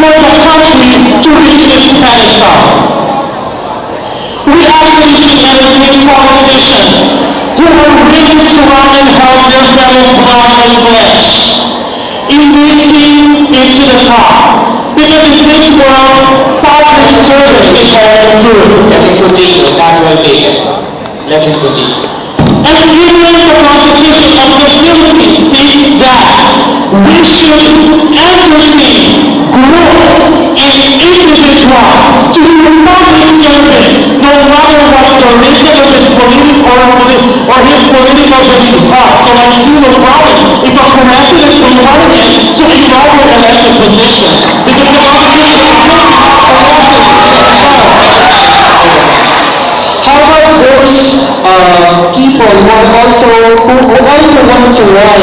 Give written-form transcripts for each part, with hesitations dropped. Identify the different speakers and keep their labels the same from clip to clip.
Speaker 1: for the country to reach its pedestal. We actually should entertain politicians who are willing to run and help their fellow blood and flesh in making it to the top. Because in this world, public service is all true.
Speaker 2: Let him continue. That will take it. Let him continue.
Speaker 1: And even the Constitution of the Philippines states that we should entertain growth and individuals to do public service, no matter what the reason of his political or his political beliefs are. So I see no problem if a president is running to ignore an elected position. Because the Constitution is
Speaker 2: How about those people who also want to run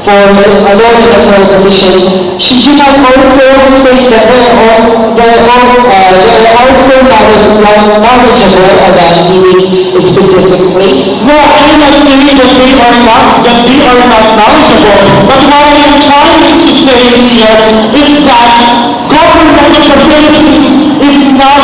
Speaker 2: for a lower national position? Should you not also think that they're also knowledgeable about the specific place?
Speaker 1: no, I'm not saying that they are not knowledgeable. But what I am trying to say here is that government of the Philippines is not,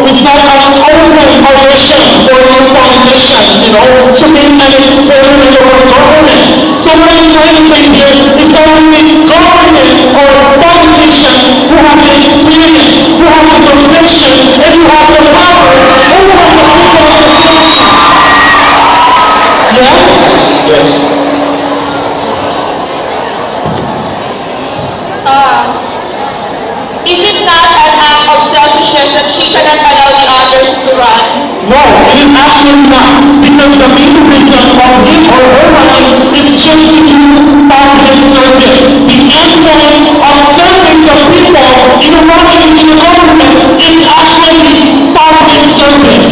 Speaker 1: it's not an open position for your politicians, to make an experiment of our government. So what I'm trying to say here is that only government or politicians who have the experience, who have the conviction, and who have the power over the people of the Philippines. Yeah?
Speaker 2: Yes.
Speaker 3: Is it not an act of selfishness that she cannot allow the others to run?
Speaker 1: No, it is absolutely not. Because the main reason of his or her running is just to do public service. The end point of serving the people in running into the government is actually public service.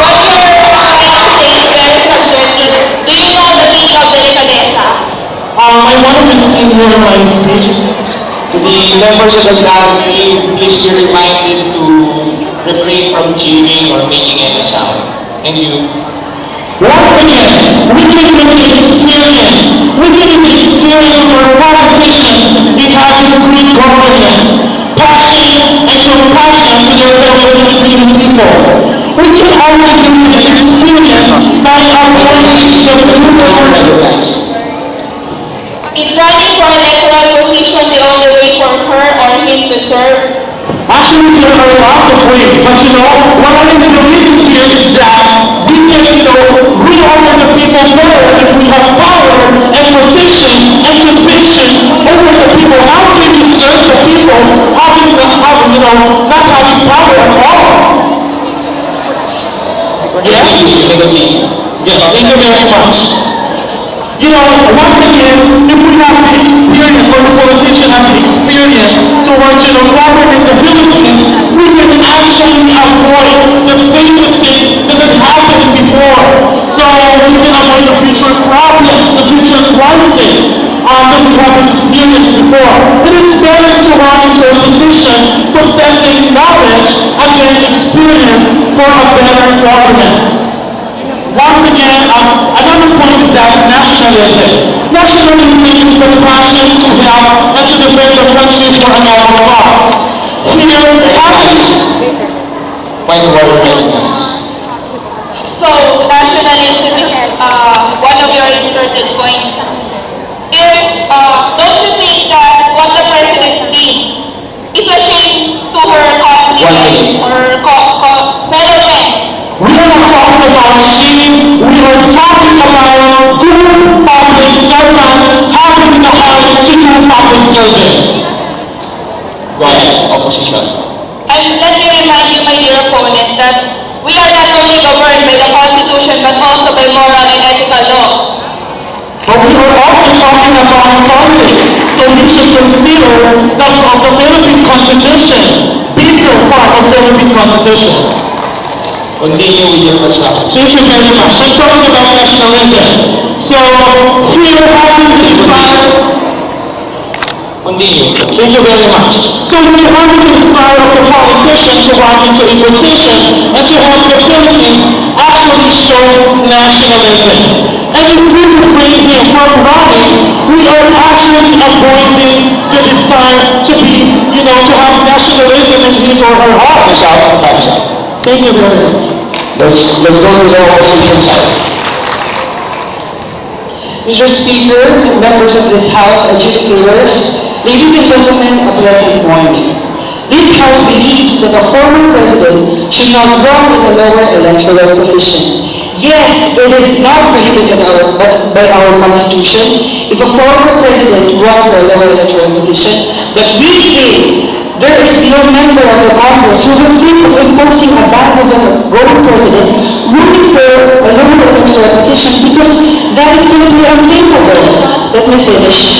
Speaker 3: What you're trying to say is very subjective. Do you know the meaning of delicadeza?
Speaker 1: I wanted to say here in my speech.
Speaker 2: To the members of the gallery, please be reminded to refrain from cheering or making any sound. Thank you.
Speaker 1: Once again, we can use the experience. We can use the experience of our politicians in having good governance, passion and compassion to their fellow Filipino people. We can also use the experience by appointing the people.
Speaker 3: Is running for electoral position the only way for her or him to serve?
Speaker 1: Actually, there are lots of ways, but what I believe here is that we can, reorder the people better if we have power and position and conviction over the people. How can you serve the people not having power at all?
Speaker 2: Yes?
Speaker 1: Yes, thank you very much. Once again, if we have the experience, or the politician has the experience towards, governing the Philippines, we can actually avoid the same mistakes that has happened before. So we can avoid the future problems, the future crisis that we have experienced before. It is better to run into a position possessing knowledge and then experience for a better governance. Once again, another point is that nationalism. Nationalism is the passion to help and to defend the country for another cause. Here,
Speaker 2: Point of order,
Speaker 3: So, nationalism is one of your inserted points. Don't you think that what the president did is a shame to her country or fellow men?
Speaker 1: we are not talking about shame, we are talking about good public servants having the heart to do public service.
Speaker 2: Go ahead, opposition.
Speaker 3: And let me remind you, my dear opponent, that we are not only governed by the Constitution but also by moral and ethical laws.
Speaker 1: But we are also talking about politics, so we should consider the Philippine Constitution, bigger part of the Philippine Constitution.
Speaker 2: Continue with your perspective.
Speaker 1: Thank you very much. I'm talking about nationalism. So, here having this style.
Speaker 2: Continue.
Speaker 1: Thank you very much. So, we're having this style of the politician to run into a position and to have the Philippines actually show nationalism. And if we refrain here from running, we are actually avoiding the desire to be in his or her heart. Miss Al, time's up.
Speaker 2: Thank you very much.
Speaker 1: Let's go to the opposition side.
Speaker 2: Mr. Speaker, members of this House, adjudicators, ladies and gentlemen, a pleasant morning. This House believes that a former president should not run in a lower electoral position. Yes, it is not prohibited by our Constitution if a former president runs for a lower electoral position, but we say there is no member of the Congress who will think of imposing a ban on the going president running for a lower electoral position because that is simply unthinkable. Let me finish.